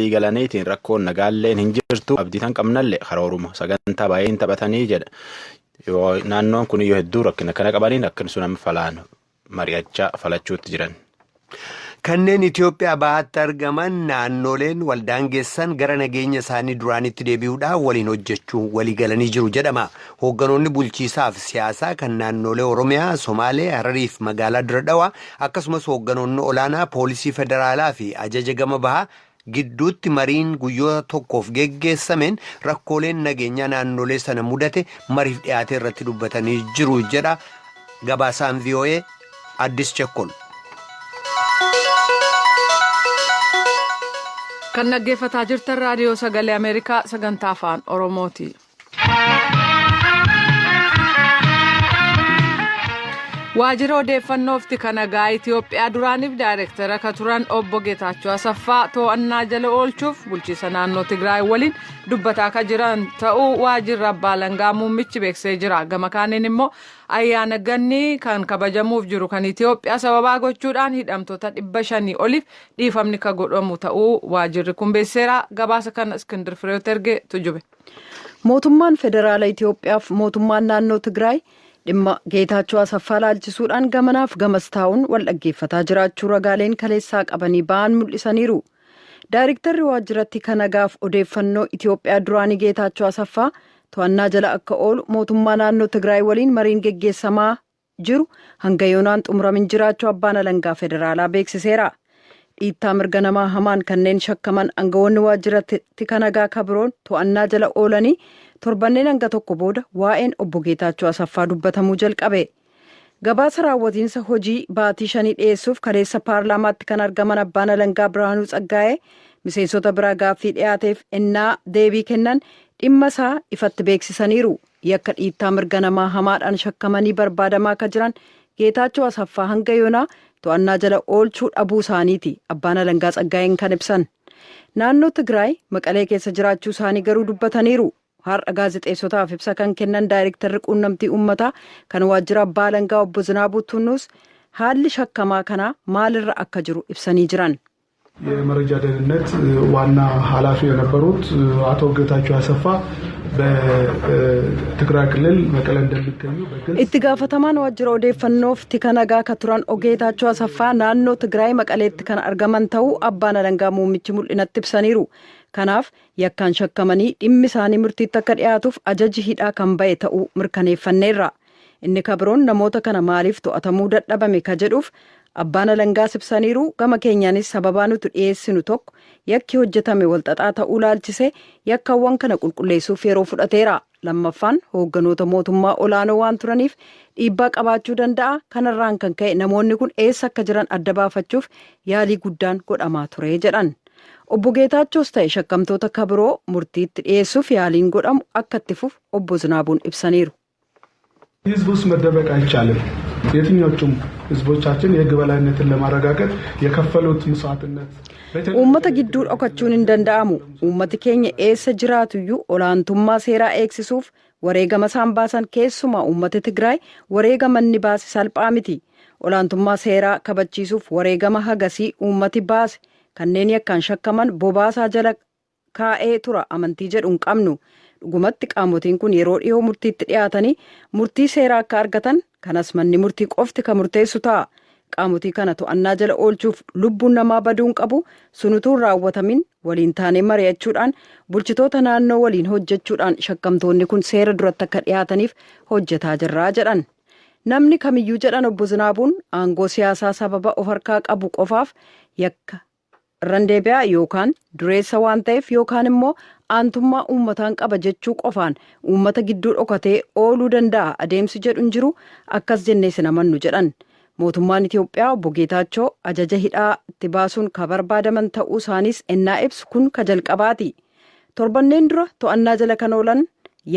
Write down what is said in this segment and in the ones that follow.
galaniitiin rakkoon nagaalleen hin jirtu abdiitan qabnallee karooruma sagantaa baay'een taphatanii jedha. Yoo naannoon kun iyyuu hedduu rakkina kana qabaniin akkan sun falaan mari'achaa falachuutti jiran. Kanneen Itoophiyaa bahaatti argaman naannoleen waldaangeessan gara nageenya isaanii duraanitti deebi'uudhaan waliin hojjechuu walii galanii jiru jedhama. Hoogganoonni bulchiisaaf siyaasaa kan naannolee Oromiyaa, Somaalee, Hararii fi magaalaa Dirre Dhawaa akkasumas hoogganoonni olaanaa poolisii federaalaa fi ajaja gama bahaa gidduutti mariin guyyoota tokkoof geggeessameen rakkooleen nageenyaa naannolee sana mudate mariif dhiyaate irratti dubbatanii jiru jedha gabaasaan VOA Addis Chekkol. Kan dhaggeeffataa jirtan raadiyoo sagalee Ameerikaa sagantaa afaan Oromooti. Waajjira odeeffannoof tika nagaa Itoophiyaa duraaniif daayireektara akka turan obbo Geetaachoo Asaffaa to'annaa jala oolchuuf bulchiisa naannoo Tigraay waliin dubbataa akka jiran ta'uu waajjirri abbaa alangaa muummichi beeksisee jira. Gama kaaniin immoo ayyaana ganni kan kabajamuuf jiru kan Itoophiyaa sababaa gochuudhaan hidhamtoota 500 oliif dhiifamni kan godhamu ta'uu waajjirri kun beeksiseera. Gabaasa kana Iskindir Fireewoot erge tujube. Mootummaan federaala Itoophiyaaf mootummaan naannoo Tigraay dhimma Geetaachoo Asaffaa laalchisuudhaan gamanaaf gamas taa'uun wal dhaggeeffataa jiraachuu ragaaleen kaleessaa qabanii ba'an mul'isaniiru. Daayirektarri waajjiratti kan nagaaf odeeffannoo Itoophiyaa duraanii Geetaachoo Asaffaa to'annaa jala akka oolu mootummaa naannoo Tigraay waliin mariin geggeessamaa jiru hanga yoonaan xumuramin jiraachuu abbaan alangaa federaalaa beeksiseera. Dhiittaa mirga namaa hamaan kanneen shakkaman aangawoonni waajjiratti kan nagaa kabiroon to'annaa jala oolanii torbanneen hanga tokko booda waa'een obbo Geetaachoo Asaffaa dubbatamuu jalqabe. Gabaasa raawwatiinsa hojii baatii 5 dhiyeessuuf kaleessa paarlaamaatti kan argaman abbaan alangaa Biraanuu Tsaggaa'ee miseensota biraa gaaffii dhiyaateef ennaa deebii kennan dhimma isaa ifatti beeksisaniiru. Yakka dhiittaa mirga namaa hamaadhaan shakkamanii barbaadamaa akka jiran Geetaachoo Asaffaa hanga yoonaa to'annaa jala oolchuu dhabuu isaaniiti abbaan alangaa Tsaggaa'een kan ibsan. Naannoo Tigraay Maqalee keessa jiraachuu isaanii garuu dubbataniiru. Har'a gaazexeessotaaf ibsa kan kennan daayirektarri quunnamtii uummataa kan waajjira abbaa alangaa obbo Zinaabuu Tunnuus haalli shakkamaa kanaa maalirra akka jiru ibsanii jiran. የመረጃ ደህንነት ዋና ኃላፊ የነበሩት አቶ ጌታቸው አሰፋ በትግራይ ክልል መቀሌ እንደሚገኙ itti gaafatamaan waajjira odeeffannoof tika nagaa kan turan Geetaachoo Asaffaa naannoo Tigraay Maqaleetti kan argaman ta'uu abbaan alangaa muummichi mul'inatti ibsaniiru. Kanaaf yakkaan shakkamanii dhimmi isaanii murtiitti akka dhiyaatuuf ajaji hidhaa kan ba'e ta'uu mirkaneeffanneerra. Inni kabiroon namoota kana maaliif to'atamuu dadhabame ka jedhuuf abbaan alangaa ibsaniiru. Gama keenyaanis sababaa nuti dhiyeessinu tokko yakki hojjetame walxaxaa ta'uu laalchise yakkaawwan kana qulqulleessuuf yeroo fudhateera. Lammaffaan hoogganoota mootummaa olaanoo waan turaniif dhiibbaa qabaachuu danda'a. Kanarraan kan ka'e namoonni kun eessa akka jiran adda baafachuuf yaalii guddaan godhamaa ture jedhan. Obbo Geetaachoos ta'e shakkamtoota kabiroo murtiitti dhiyeessuuf yaaliin godhamu akka itti fufu obbo Zinaabuun ibsaniiru. ህዝብ ውስጥ መደበቅ አይቻልም። የትኞቹም ህዝቦቻችን የህግ በላይነትን ለማረጋገጥ የከፈሉት መስዋዕትነት uummata gidduu dhokachuun hin danda'amu. Uummati keenya eessa jiraatuyyuu olaantummaa seeraa eegsisuuf wareegama isaan baasan keessumaa uummata Tigraay wareegama inni baase salphaa miti. Olaantummaa seeraa kabachiisuuf wareegama hagasii uummati baase kanneen yakkaan shakkaman bobaasaa jala kaa'ee tura amantii jedhu hin qabnu. Dhugumatti qaamotiin kun yeroo dhiyoo murtiitti dhiyaatanii murtii seeraa akka argatan kanas manni murtii qofti kan murteessu ta'a. Qaamotii kana to'annaa jala oolchuuf lubbuun namaa baduun qabu sunutuun raawwatamin waliin taanee mari'achuudhaan bulchitoota naannoo waliin hojjechuudhaan shakkamtoonni kun seera duratti akka dhiyaataniif hojjetaa jirraa jedhan. Namni kamiyyuu jedhan obbo Zinaabuun aangoo siyaasaa sababa of harkaa qabu qofaaf yakka randeebiyaa yookaan dureessa waan ta'eef yookaan immoo aantummaa uummataan qaba jechuu qofaan uummata gidduu dhokatee ooluu danda'a adeemsi jedhu hin jiru akkas jennee sin amannu jedhan. Mootummaan Itoophiyaa obbo Geetaachoo ajaja hidhaa itti baasuun ka barbaadaman ta'uu isaaniis ennaa ibsu kun ka jalqabaati. Torbanneen dura to'annaa jala kan oolan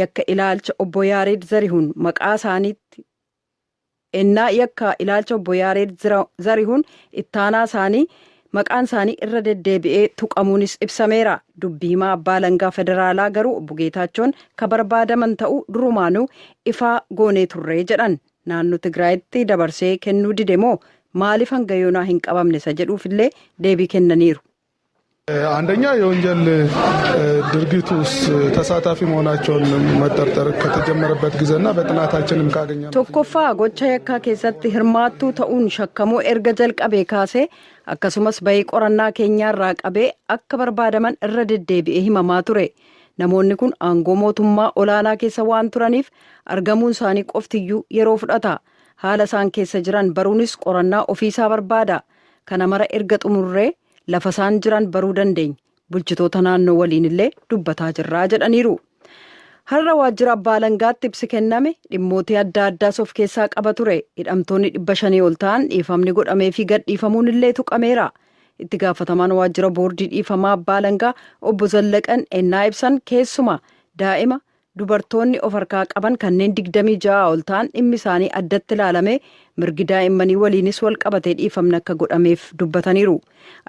yakka ilaalcha obbo Yaareed Zarihuun maqaa isaaniitti ennaa yakka ilaalcha obbo Yaareed Zarihuun ittaanaa isaanii maqaan isaanii irra deddeebi'ee tuqamuunis ibsameera. Dubbii himaa abbaa alangaa federaalaa garuu obbo Geetaachoon ka barbaadaman ta'uu durumaanuu ifaa goonee turree jedhan. Naannoo Tigraayitti dabarsee kennuu dide moo maaliif hanga yoonaa hin qabamne isa jedhuufillee deebii kennaniiru. አንደኛ የወንጀል ድርጊት ውስጥ ተሳታፊ መሆናቸውን መጠርጠር ከተጀመረበት ጊዜና በጥናታችንም ካገኘነው tokkoffaa gocha yakkaa keessatti hirmaattuu ta'uun shakkamuu erga jalqabee kaasee akkasumas bahii qorannaa keenyaarraa qabee akka barbaadaman irra deddeebi'ee himamaa ture. Namoonni kun aangoo mootummaa olaanaa keessa waan turaniif argamuun isaanii qoftiyyuu yeroo fudhata. Haala isaan keessa jiran baruunis qorannaa ofiisaa barbaada. Kana mara erga xumurree lafa isaan jiran baruu dandeenya. Bulchitoota naannoo waliin illee dubbataa jirraa jedhaniiru. Har'a waajjira abbaa alangaatti ibsi kenname dhimmootii adda addaas of keessaa qaba ture. Hidhamtoonni 500 ol ta'an dhiifamni godhamee fi gadhiifamuun illee tuqameera. Itti gaafatamaan waajjira boordii dhiifamaa abbaa alangaa obbo Zallaqan ennaa ibsan keessuma daa'ima dubartoonni of harkaa qaban kanneen 26 ol ta'an dhimmi isaanii addatti ilaalamee mirgi daa'immanii waliinis wal qabatee dhiifamni akka godhameef dubbataniiru.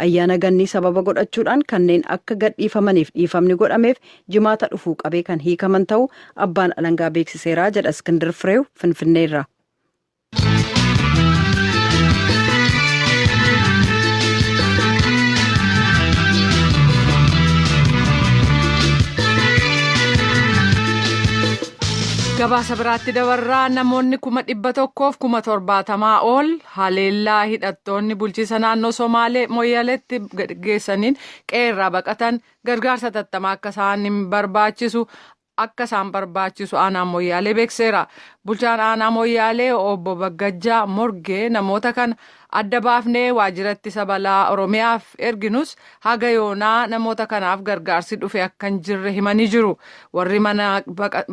Ayyaana gannii sababa godhachuudhaan kanneen akka gadhiifamaniif dhiifamni godhameef jimaata dhufuu qabee kan hiikaman ta'uu abbaan alangaa beeksiseera jedha Iskindir Fireew Finfinneerra. Gabaasa biraatti dabarraa namoonni 170,070 ol haleellaa hidhattoonni bulchiisa naannoo Somaalee Moyyaleetti geessaniin qeerraa baqatan gargaarsa tattamaa akka isaan barbaachisu aanaa Moyyaalee beekseera. Bulchaan aanaa Moyyaalee obbo Baggajjaa Morgee namoota kana adda baafnee waajjira ittisa balaa Oromiyaaf erginus haga yoonaa namoota kanaaf gargaarsi dhufe akka hin jirre himanii jiru. Warri mana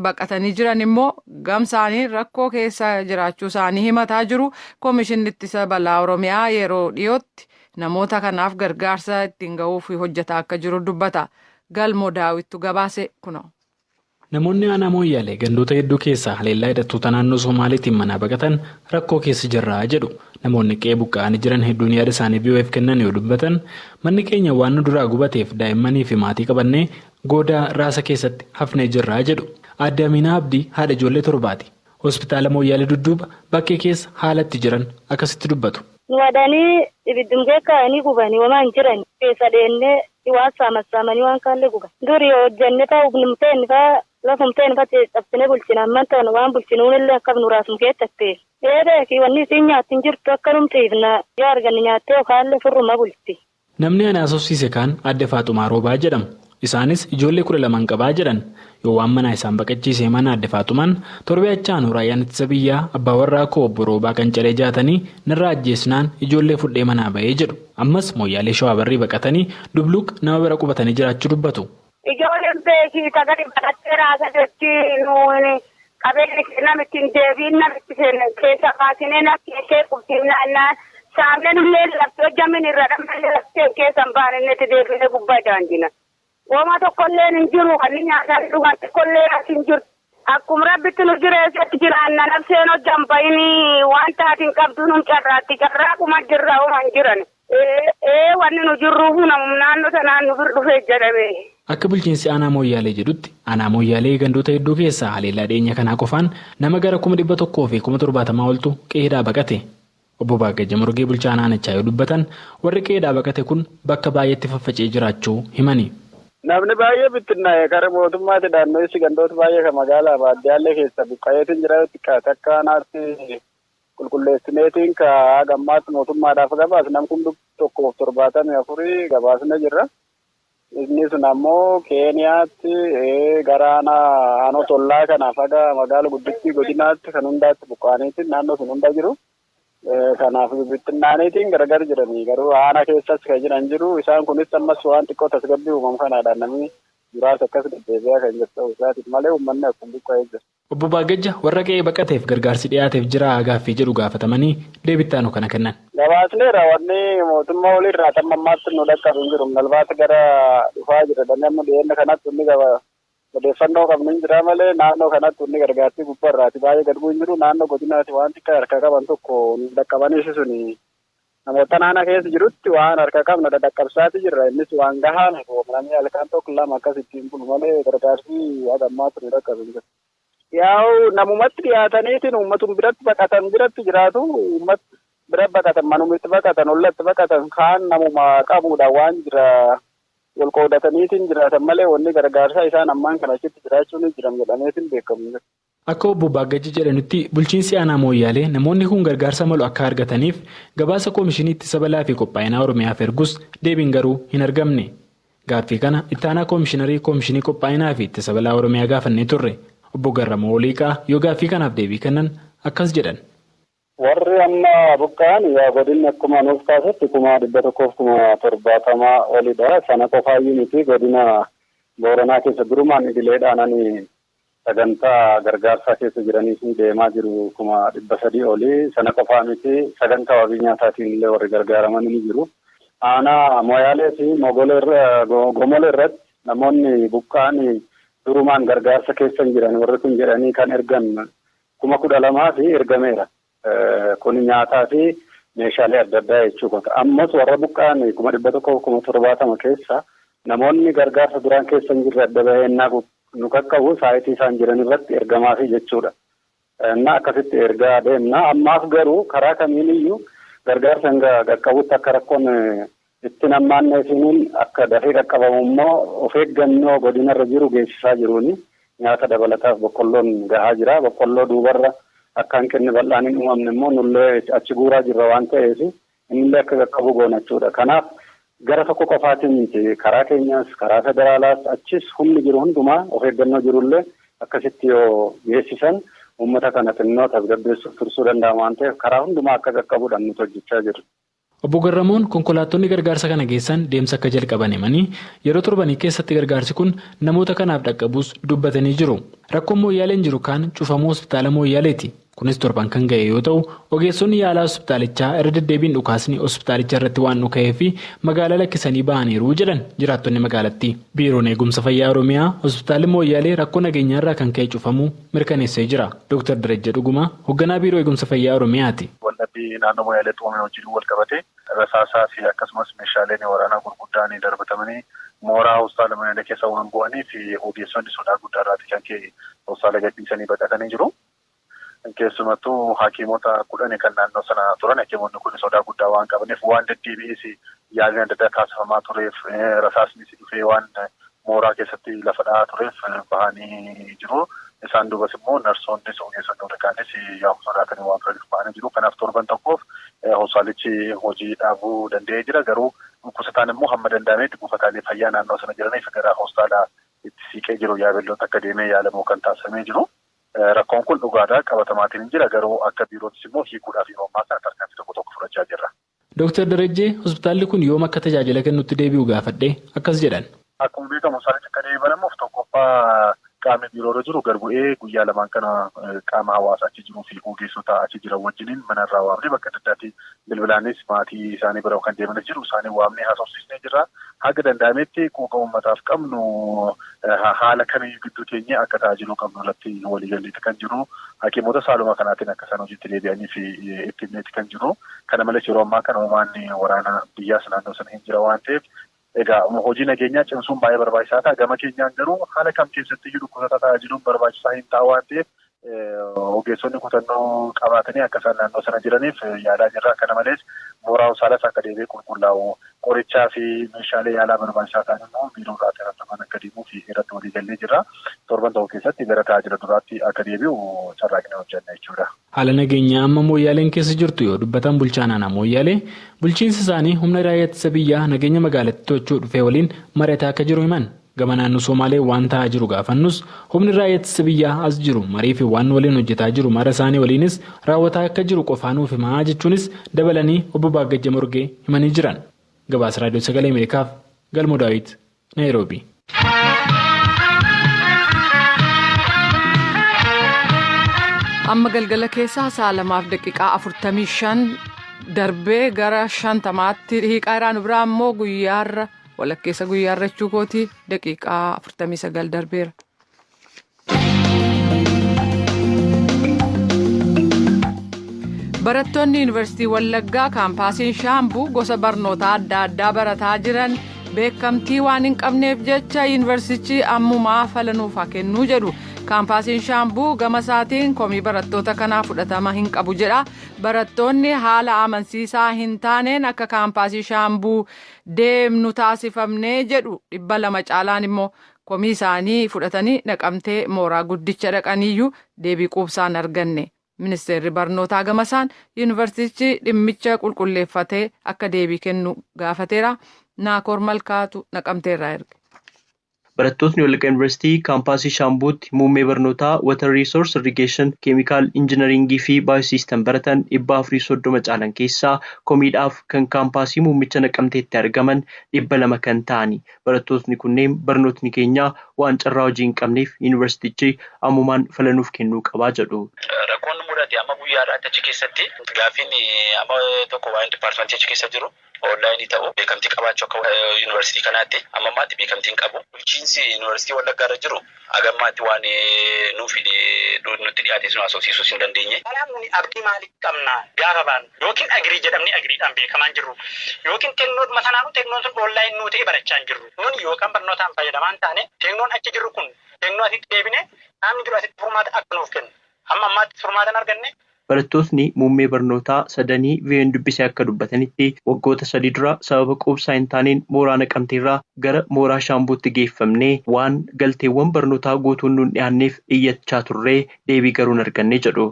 baqatanii jiran immoo gamsaanii rakkoo keessa jiraachuu isaanii himataa jiru. Koomishinni ittisa balaa Oromiyaa yeroo dhiyootti namoota kanaaf gargaarsa ittiin gahuuf hojjetaa akka jiru dubbata. Galmoo Daawittu gabaase kuno. Namoonni aanaa Moyyaalee gandoota hedduu keessaa haleellaa hidhattoota naannoo Somaaliitiin manaa baqatan rakkoo keessa jirraa jedhu. Namoonni qe'ee buqqa'anii jiran hedduun yaada isaanii BOF kennan yoo dubbatan manni keenya waan nu duraa gubateef daa'immanii fi maatii qabannee goodaa raasa keessatti hafnee jirraa jedhu. Aadde Aminaa Abdii haadha ijoollee 7ti. Hospitaala Moyyaalee dudduuba bakkee keessa haalatti jiran akkasitti dubbatu. Wadanii ibiddumgee kaa'anii gubanii waan jiran keessa deennee waan saamanii waan kaallee guban. Durii hojjannee ta'uu numteen fa'aa lafumteen fa'aa cabsinee bulchina amman ta'an waan bulchinuun illee akka nuraasum keessatti. Eedeeki wanni isiin nyaatti hin jirtu akka numtiifna yoo arganne nyaattee yookaan furruma bulti. Namni ani haasofsiise kaan Aadde Faaxumaa Roobaa jedhamu. Isaanis ijoollee 12 qabaa jedhan yoo waan manaa isaan baqachiisee mana Aadde Faaxumaan torbee achaan raayyaan ittisa biyyaa abbaa warraa koo obbo Roobaa kan ciree jaatanii narraa ajjeesnaan ijoollee fudhee manaa ba'ee jedhu. Ammas Moyyaalee Shawaa Barrii baqatanii Dubluuq nama bira qubatanii jiraachuu dubbatu. Ijoolleen beekii tagari baqattee raasa jechuun nuuni qabeenya namitti hin deebiin namitti keessa baasinee nakkee qubsiifnaan saamnee nullee laftee hojjamin irra dhammallee laftee keessan baanannetti deebinee gubbaa daandina. Wooma tokkollee hin jiru kan nyaataan dhugan tokkollee as hin jiru. Akkuma rabbitti nu jireessatti jiraanna nafseen hojjan bayinii waan taatiin qabdu nun carraatti carraaquma jirra hooma hin jiran. Wanni nu jirruufu naannoo sanaan nu dhufee jedhame. Akka bulchiinsi aanaa Moyyaalee jedhutti aanaa Moyyaalee gandoota hedduu keessaa haleellaa dhiyeenya kanaa qofaan nama gara 100,000 fi 70,000 oltu qe'eedhaa baqate. Obbo Baggajjaa Morgee bulchaa aanaanichaa yoo dubbatan warri qe'eedhaa baqate kun bakka baay'eetti faffacee jiraachuu himani. Namni baay'ee bittinnaa'e gara mootummaatti naannoo gandoota baay'ee kan magaalaa baadiyyaa keessa buqqa'eetiin jira xiqqaate akka aanaatti qulqulleessineetiin ka gammaatti mootummaadhaaf gabaas nam kun 174 gabaasne jirra. Inni sun ammoo Keeniyaatti gara aanaa tollaa kanaaf haga magaala guddittii godinaatti kan hundaatti buqqa'aniitiin naannoo sun hunda jiru. Kanaaf bittinnaaniitiin gargar jiranii garuu aanaa keessas kan jiran jiru. Isaan kunis ammas waan xiqqoo tasgabbii uumamu kanaadhaan namni muraasa akkas deddeebi'aa kan jirtu isaatiif malee uummanni akkuma buqqa'ee jira. Obbo Baggajjaa warra qe'ee baqateef gargaarsi dhiyaateef jira gaaffii jedhu gaafatamanii deebittaanu kana kennan. Gabaasneera wanni mootummaa olirraa tamma ammaatti nu dhaqqabu hin jiru. Galbaata gara dhufaa jira. Namni dhiyeenya kanatti inni odeeffannoo qabnu hin jira malee naannoo kanatti inni gargaarsi gubbaarraati baay'ee gad bu'u hin jiru. Naannoo godinaatti waan xiqqaa harka qaban tokko dhaqqabaniis suni namoota naannoo keessa jirutti waan harka qabnu dhaqqabsaati jirra. Innis waan gahaa namni halkan tokko lama akkas ittiin bulu malee gargaarsi haga ammaatti nu dhaqqabu hin jiru. Yaa'u namumatti dhiyaataniitiin uummatun biratti baqatan biratti jiraatu uummata bira baqatan manumitti baqatan ollatti baqatan kaan namuma qabuudha waan jira wal qoodataniitiin jiraatan malee wanni gargaarsaa isaan ammaan kana achitti jiraachuun jiran jedhameetiin beekamu. Akka obbo Baaggaji jedhanitti bulchiinsi aanaa Mooyyaalee namoonni kun gargaarsa malu akka argataniif gabaasa koomishinii ittisa balaa fi qophaa'inaa Oromiyaaf ergus deebiin garuu hin argamne. Gaaffii kana itti aanaa koomishiinarii koomishinii qophaa'inaa fi ittisa balaa Oromiyaa gaafannee turre. Obbo Garramoo Oliiqaa yoo gaaffii kanaaf deebii kennan akkas jedhan. Warri amma buqqa'an godinni akkuma nuuf kaasetti 170 olidha. Sana qofaayyuu miti godina Booranaa keessa durumaan idileedhaan sagantaa gargaarsaa keessa jiranii fi deemaa jiru 300 oli. Sana qofaa miti sagantaa wabii nyaataatiin illee warri gargaaraman ni jiru. Aanaa Mooyyaalee fi Gomolee irratti namoonni buqqa'an durumaan gargaarsa keessa jiran warri kun jedhanii kan ergan 12,000 fi ergameera. Kun nyaataa fi meeshaalee adda addaa jechuudha. Ammas warra buqqa'an 170 keessa namoonni gargaarsa duraan keessa hin jirre adda baheennaa nu qaqqabu saayitii isaan jiran irratti ergamaa fi jechuudha. Innaa akkasitti ergaa deemna. Ammaaf garuu karaa kamiiniyyuu gargaarsa hanga qaqqabutti akka rakkoon itti nammaanneefiniin akka dafee qaqqabamu immoo of eeggannoo godinarra jiru geessisaa jiruuni. Nyaata dabalataaf boqqolloon gahaa jira. Boqqolloo duubarra akka hanqinni bal'aan hin uumamne immoo nullee achi guuraa jirra waan ta'eef innillee akka qaqqabu goonachuudha. Kanaaf gara tokko qofaatiin miti karaa keenyaas karaa federaalaas achis humni jiru hundumaa of eeggannoo jirullee akkasitti yoo geessisan uummata kana xinnoo tasgabbeessuuf tursuu danda'ama waan ta'eef karaa hundumaa akka qaqqabuudhaan nuti hojjechaa jirra. Obbo Garramoon konkolaattonni gargaarsa kana geessan deemsa akka jalqaban himanii yeroo torbanii keessatti gargaarsi kun namoota kanaaf dhaqqabus dubbatanii jiru. Rakkoon Mooyyaaleen jiru kaan cufamuu hospitaala Mooyyaaleeti. Kunis torban kan ga'e yoo ta'u ogeessonni yaalaa hospitaalichaa irra deddeebiin dhukaasni hospitaalicha irratti waan dhuka'ee fi magaalaa lakkisanii ba'aniiru jedhan jiraattonni magaalattii. Biiroon eegumsa fayyaa Oromiyaa hospitaalli Mooyyaalee rakkoo nageenyaa irraa kan ka'e cufamuu mirkaneessee jira. Dr. Darajja Dhugumaa hoogganaa biiroo eegumsa fayyaa Oromiyaati. Waldhabbii naannoo Mooyyaalee uumame wajjin wal qabate rasaasaa fi akkasumas meeshaaleen waraanaa gurguddaan darbatamanii mooraa hospitaala Mooyyaalee keessa waan bu'aniif ogeessonni sodaa guddaa irraati kan ka'e hospitaala gadhiisanii baqatanii jiru. Keessumattuu hakiimota 10 kan naannoo sana turan hakiimonni kun sodaa guddaa waan qabaniif waan deddeebi'ees yaaliin adda addaa taasifamaa tureef rasaasnis dhufee waan mooraa keessatti lafa dha'aa tureef bahanii jiru. Isaan duubas immoo narsoonnis ogeessonni warraanis sodaa kan waan turaniif bahanii jiru. Kanaaf torban tokkoof hospitaalichi hojii dhaabuu danda'ee jira. Garuu dhukkubsataan immoo hamma danda'ametti buufataalee fayyaa naannoo sana jiraniif gara hospitaala itti siiqee jiru yaabeelloon akka deemee yaalamuu kan taasifamee jiru. Rakkoon kun dhugaadhaa qabatamaatiin jira garuu akka biirootis immoo hiikuudhaaf yeroo ammaa kana tarkaanfii tokko fudhachaa jirra. Dr. Darajjee hospitaalli kun yoom akka tajaajila kennutti deebi'u gaafadhee akkas jedhan. Akkuma beekamu isaanitti akka deebanamuuf tokkoffaa qaamni biiroorra jiru garbu'ee guyyaa lamaan kana qaama hawaasaa achi jiruu fi ogeessota achi jiran wajjiniin manarraa waamnee bakka adda addaatti bilbilaanis maatii isaanii bira kan deemanis jiru isaanii waamnee haasofsiisnee jirra. Haga danda'ametti quuqa uummataaf qabnu haala kamiyyuu gidduu keenya akka tajaajiluu qabnu irratti waliigalleetti kan jiru. Hakiimota saaluma kanaatiin akka isaan hojiitti deebi'anii fi itti himneetti kan jiru. Kana malees yeroo ammaa kana uumaan waraana biyyaas naannoo sana hin jira waan ta'eef egaa hojii nageenyaa cimsuun baay'ee barbaachisaa ta'a. Gama keenyaan garuu haala kam keessatti iyyuu dhukkubsataa tajaajiluun barbaachisaa hin ta'a waan ta'eef ogeessonni kutannoo qabaatanii akka isaan naannoo sana jiraniif yaalaa jirra. Kana malees mooraa hospitaalas akka deebi'ee qulqullaa'u qorichaa fi meeshaalee yaalaa barbaachisaa ta'an immoo biiroodhaa irratti akka deemuu fi irratti waliigallee jirra. Torban tokko keessatti gara tajaajila duraatti akka deebi'u carraaqnee hojjenna jechuudha. Haala nageenyaa amma Mooyyaaleen keessa jirtu yoo dubbatan bulchaan aanaa Mooyyaalee bulchiinsi isaanii humna raayyaa ittisa biyyaa nageenya magaalattii to'achuu dhufee waliin mari'ataa akka jiru himan. Gama naannoo Somaalee waan ta'aa jiru gaafannus humni raayyaa ittisa biyyaa as jiru marii fi waan waliin hojjetaa jiru mara isaanii waliinis raawwataa akka jiru qofaanuuf himaa jechuunis dabalanii obbo Baaggaja Morgee himanii jiran. Gabaasa Raadiyoo Sagalee Ameerikaaf Galmoo Daawit Naayiroobii. Amma galgala keessaa sa'a 2:45 darbee gara 50tti hiiqaa iraan biraa immoo guyyaarra walakkeessa guyyaarra jechuu kooti daqiiqaa 49 darbeera. Barattoonni Yuunivarsiitii Wallaggaa kaampaasiin Shaambuu gosa barnootaa adda addaa barataa jiran beekamtii waan hin qabneef jecha yuunivarsiitii ammumaa falanuuf haa kennuu jedhu Kaampaasiin Shaambuu gama isaatiin komii barattoota kanaa fudhatama hin qabu jedha. Barattoonni haala amansiisaa hin taaneen akka kaampaasii Shaambuu deemnu taasifamnee jedhu 200 caalaan immoo komii isaanii fudhatanii Naqamtee mooraa guddicha dhaqaniyyuu deebii quubsaan arganne. Ministeerri barnootaa gamasaan yuunivarsiitichi dhimmicha qulqulleeffatee akka deebii kennu gaafateera. Naakoor Malkaatu Naqamteerraa erge. Barattootni Wallagga Yuunivarsiitii kaampaasii Shaambuutti muummee barnootaa Water Resource Irrigation, Keemikaal Injiinaringii fi Baayosiistem baratan 430 caalan keessaa komiidhaaf kan kaampaasii muummicha Naqamteetti argaman 200 kan ta'ani. Barattootni kunneen barnootni keenya waan carraa hojii hin qabneef yuunivarsiitichi ammumaan falanuuf kennuu qabaa jedhu. Rakkoon mudate amma guyyaadhaatti achi keessatti gaafiin amma tokko waan dipaartimentii achi keessa jiru. Onlaayinii ta'u beekamtii qabaachuu akka yuunivarsiitii kanaatti amma ammaatti beekamtiin qabu. Bulchiinsi yuunivarsiitii Wallaggaarra jiru hagammaatti waan nutti dhiyaate sun haasofsiisuu hin dandeenye. Kanaaf nuni abdii maalii qabna gaafa baanu yookiin agirii jedhamni agiriidhaan beekamaan jirru yookiin teknoodhuma sanaanu teknoon sun onlaayinii nuu ta'e barachaa hin jirru. Nuni yookaan barnootaan fayyadamaan taane teknoon achi jirru kun teknoo asitti deebine namni jiru asitti furmaata akka nuuf kennu. Amma ammaatti furmaata hin arganne. Barattootni muummee barnootaa sadanii VN dubbisee akka dubbatanitti waggoota 3 dura sababa quubsaa hin taaneen mooraa Naqamteerraa gara mooraa Shaambuutti geeffamnee waan galteewwan barnootaa guutuun nuun dhiyaanneef iyyachaa turree deebii garuu hin arganne jedhu.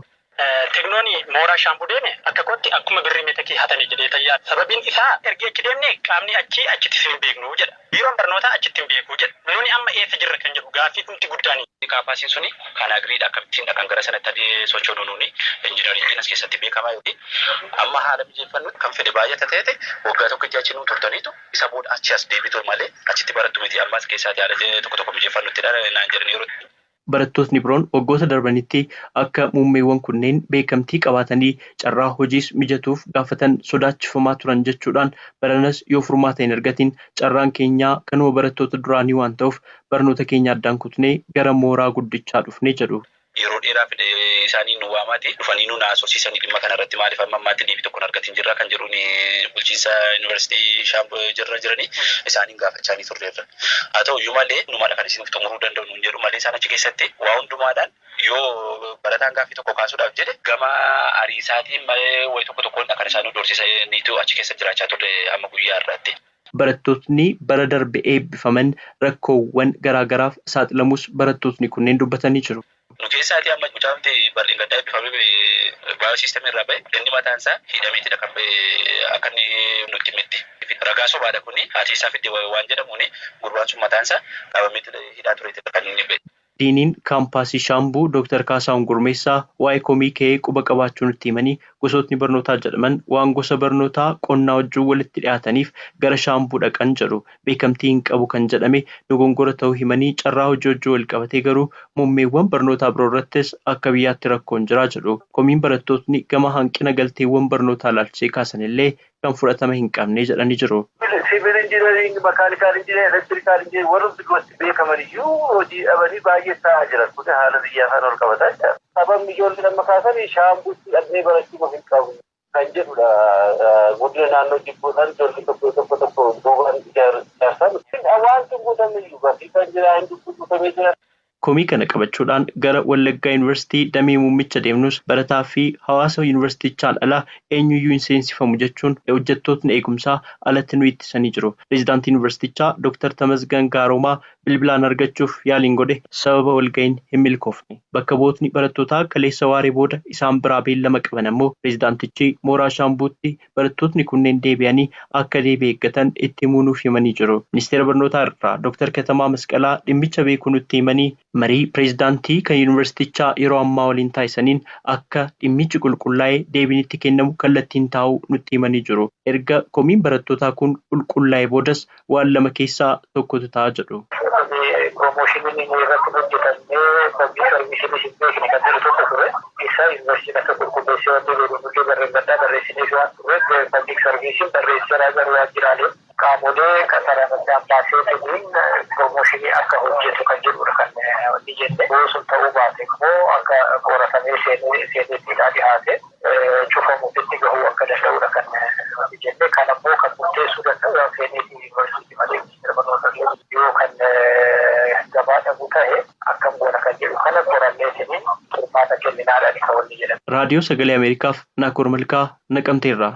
Teknooni mooraa Shaambuu deeme akka kootti akkuma birrii meetakii hatanii jedhee tayyaadha. Sababiin isaa ergi achi deemne qaamni achitti hin beeknu jedha. Biiroon barnootaa achitti hin beeku jedha. Nuni amma eessa jirra kan jedhu gaaffii dhumti guddaani. Kaampaasiin suni kan agiriidha akkamittiin dhaqan gara sanatti sochoonu nuni injiinaringiin as keessatti beekamaa yoo amma haala mijeeffannutti kan fedhe baay'ata ta'e waggaa tokko itti nuu turtaniitu isa booda achi as deebitu malee achitti barattu miti ammas keessatti haala tokko mijeeffannutti naan jedhan yeroo. Barattootni biroon waggoota darbanitti akka muummeewwan kunneen beekamtii qabaatanii carraa hojiis mijatuuf gaafatan sodaachifamaa turan jechuudhaan baranas yoo furmaata hin argatiin carraan keenyaa kanuma barattoota duraanii waan ta'uuf barnoota keenya addaan kutnee gara mooraa guddichaa dhufnee jedhu. Yeroo dheeraaf isaanii nu waamaati dhufanii nu naasofsiisanii dhimma kanarratti maaliif amma ammaatti deebii tokko argatiin jirra kan jedhuun bulchiinsa yuunivarsiitii Shaambuu jiranii isaaniin gaafachaa turreerra. Haa ta'u iyyuu malee numaadha kan isiniif xumuruu danda'u nuun jedhu malee isaan achi keessatti waa hundumaadhaan yoo barataan gaaffii tokko kaasuudhaaf jedhe gama ariisaatiin malee wayi tokkoon kan isaan nu doorsisaniitu achi keessa jiraachaa turre amma guyyaa irratti. Barattootni bara darbe eebbifaman rakkoowwan garaagaraaf saaxilamus barattootni kunneen dubbatanii jiru. Nu keessaatii amma mucaamte bal'een gaddaa eebbifamee baayosiistemii irraa bahe inni mataan isaa hidhameetidha kan akka inni nutti himetti. Ragaa sobaadha kuni haati isaa fidde waan jedhamuuni gurbaan sun mataan isaa qabameetti hidhaa tureetidha kan inni bahe. Diiniin kaampaasii Shaambuu Dr. Kaasaawun Gurmeessaa waa'ee komii ka'ee quba qabaachuu nutti himanii gosootni barnootaa jedhaman waan gosa barnootaa qonnaa wajjin walitti dhiyaataniif gara Shaambuu dhaqan jedhu beekamtii hin qabu kan jedhame dogongora ta'uu himanii carraa hojii wal qabatee garuu muummeewwan barnootaa biroo irrattis akka biyyaatti rakkoon jira jedhu. Komiin barattootni gama hanqina galteewwan barnootaa ilaalchisee kaasan illee kan fudhatama hin qabne jedhanii jiru. Siivil injiinaringii, makaanikaal injiinaringii, elektirikaal injiinaringii warra biqilootti beekaman iyyuu hojii dhabanii baay'ee ta'aa jiran kun haala biyyaa kan ol qabataa jira. Sababni ijoollee lama kaasan Shaambuutti dhaqnee barachuu hin qabu kan jedhudha. Guddina naannoo jibbuudhaan ijoollee tokko duubaan ijaarsan. Wanti guutamiyyuu bakki kan jira hin guutamee jira. Komii kana qabachuudhaan gara Wallaggaa Yuunivarsiitii damee muummicha deemnus barataa fi hawaasa yuunivarsiitichaan alaa eenyuyyuu hin seensifamu jechuun hojjettootni eegumsaa alatti nu ittisanii jiru. Pireezidaantii yuunivarsiitichaa Dr. Tamasgan Gaaroomaa bilbilaan argachuuf yaaliin godhe sababa walga'iin hin milkoofne. Bakka bu'ootni barattootaa kaleessa waaree booda isaan biraa beellama qaban ammoo pireezidaantichi mooraa Shaambuutti barattootni kunneen deebi'anii akka deebii eeggatan itti himuu nuuf himanii jiru. Ministeera barnootaa irraa Dr. Katamaa Masqalaa dhimmicha beekuu nutti himanii marii pireezidaantii kan yuunivarsiitichaa yeroo ammaa waliin taasisaniin akka dhimmichi qulqullaa'ee deebiin itti kennamu kallattiin taa'uu nutti himanii jiru. Erga komiin barattootaa kun qulqullaa'ee boodas waan lama keessaa tokkotu ta'a jedhu. Promoshiniin irratti hojjetamee kompiitara sarviisiin beekne kan jiru tokko ture. Isa yuunivarsiitiin akka qulqulleessee wanti beekamutti barreessinee waan turre kompiitara sarviisiin barreesseeraa garuu waajjiraalee qaamolee qaxaramatti ambaasee ta'uun promooshinii akka hojjetu kan jedhudha kan wanti jenne. Sun ta'uu baate immoo akka qoratamee seeneettiidhaa dhihaate cufamuutti gahuu akka danda'udha kan wanti jenne. Kan ammoo kan murteessuu danda'u waan seeneetii yuunivarsiitii malee ministeera barnootaa yoo kan gabaa dhabuu ta'e akkam goona kan jedhu kana qoranneetiniin furmaata kenninaadhaan kan wanni jedhama. Raadiyoo Sagalee Ameerikaaf Naakoor Malkaa Naqamteerraa.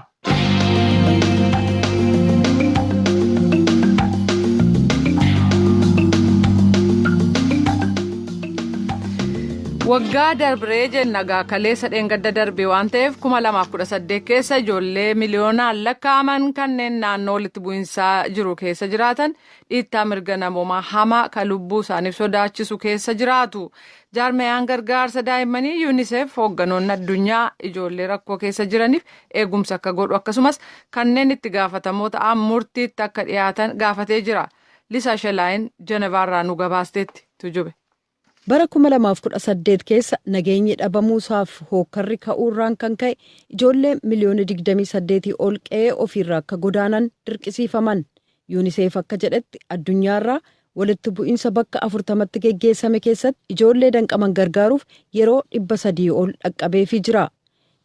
Waggaa darbee jennagaa kaleessa dheengadda darbe waan ta'eef 2018 keessa ijoollee miliyoonaan lakkaa'aman kanneen naannoo walitti bu'insaa jiru keessa jiraatan dhiittaa mirga namoomaa hamaa kan lubbuu isaaniif sodaachisu keessa jiraatu. Jaarmiyaan gargaarsa daa'immanii UNICEF hoogganoonni addunyaa ijoollee rakkoo keessa jiraniif eegumsa akka godhu akkasumas kanneen itti gaafatamoo ta'an murtiitti akka dhiyaatan gaafatee jira. Lisaa Shelaayin Jenevaarraa nu gabaasteetti tujube. Bara 2018 keessa nageenyi dhabamuusaaf hookkarri ka'uurraan kan ka'e ijoollee miliyoona 28 ol qe'ee ofiirraa akka godaanan dirqisiifaman. UNICEF akka jedhetti addunyaarraa walitti bu'iinsa bakka 40tti geggeessame keessatti ijoollee danqaman gargaaruuf yeroo 300 ol dhaqqabeefii jira.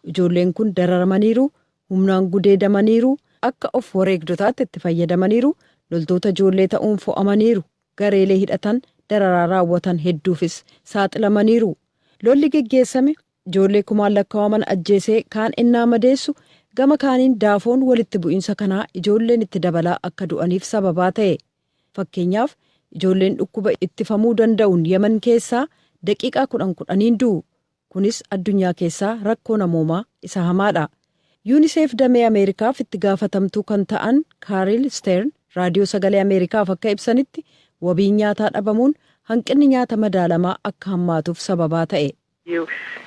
Ijoolleen kun dararamaniiru, humnaan gudeedamaniiru, akka of wareegdotaatti itti fayyadamaniiru, loltoota ijoollee ta'uun fo'amaniiru, gareelee hidhatan dararaa raawwatan hedduufis saaxilamaniiru. Lolli geggeessame ijoollee kumaan lakkaa'aman ajjeesee kaan innaa madeessu gama kaaniin daafoon walitti bu'iinsa kanaa ijoolleen itti dabalaa akka du'aniif sababaa ta'e. Fakkeenyaaf ijoolleen dhukkuba ittifamuu danda'uun Yemen keessaa daqiiqaa 10 du'u. Kunis addunyaa keessaa rakkoo namoomaa isa hamaadha. UNICEF damee Ameerikaaf itti gaafatamtuu kan ta'an Kaaril Stern raadiyoo Sagalee Ameerikaaf akka ibsanitti wabiin nyaataa dhabamuun hanqinni nyaata madaalamaa akka hammaatuuf sababaa ta'e.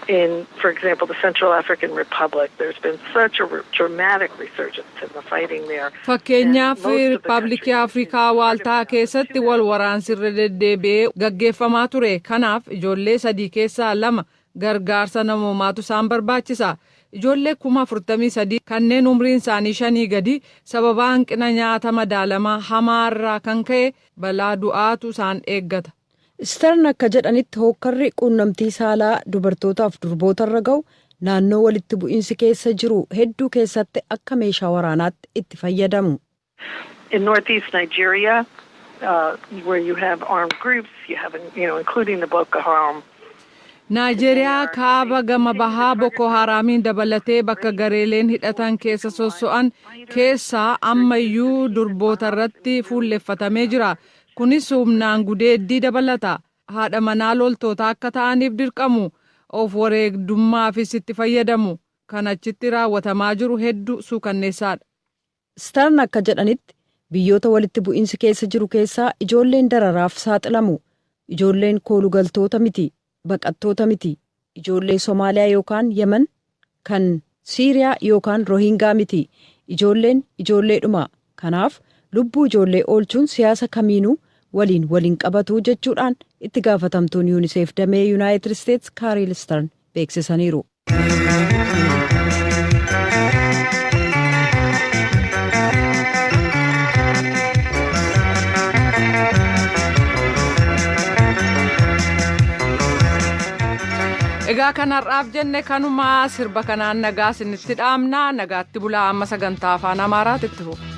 In, for example, the Central African Republic, there's been such a dramatic resurgence in the fighting there. Fakkeenyaaf Riippaabilikii Afrikaa Waaltaa keessatti wal waraansi irra deddeebi'ee gaggeeffamaa ture. Kanaaf ijoollee 3 keessaa 2 gargaarsa namoomaatu isaan barbaachisa. Ijoollee 43,000 kanneen umriin isaanii 5 gadi sababa hanqina nyaata madaalamaa hamaarraa kan ka'e balaa du'aatu isaan eeggata. Stern akka jedhanitti hookkarri quunnamtii saalaa dubartootaaf durbootarra ga'u naannoo walitti bu'iinsi keessa jiru hedduu keessatti akka meeshaa waraanaatti itti fayyadamu. In northeast Nigeria, where you have armed groups, you have, including the Boko Haram. Naajeeriyaa kaaba gama bahaa Boko Haraamiin dabalatee bakka gareeleen hidhatan keessa sosso'an keessaa ammayyuu durboota irratti fuulleffatamee jira. Kunis humnaan gudeeddii dabalata. Haadha manaa loltoota akka ta'aniif dirqamu. Of wareegdummaafis itti fayyadamu. Kan achitti raawwatamaa jiru hedduu suukanneessaadha. Stern akka jedhanitti biyyoota walitti bu'iinsi keessa jiru keessaa ijoolleen dararaaf saaxilamu. Ijoolleen koolugaltoota miti. Baqattoota miti. Ijoollee Somaaliyaa yookaan Yemen kan Siiriyaa yookaan Rohingaa miti. Ijoolleen ijoolleedhuma. Kanaaf lubbuu ijoollee oolchuun siyaasa kamiinuu waliin qabatu jechuudhaan itti gaafatamtuun UNICEF damee United States Kaaril Stern beeksisaniiru. Egaa kanarraaf jenne kanuma sirba kanaan nagaa isinitti dhaamna. Nagaatti bulaa amma sagantaa afaan Amaaraatti itti fufu.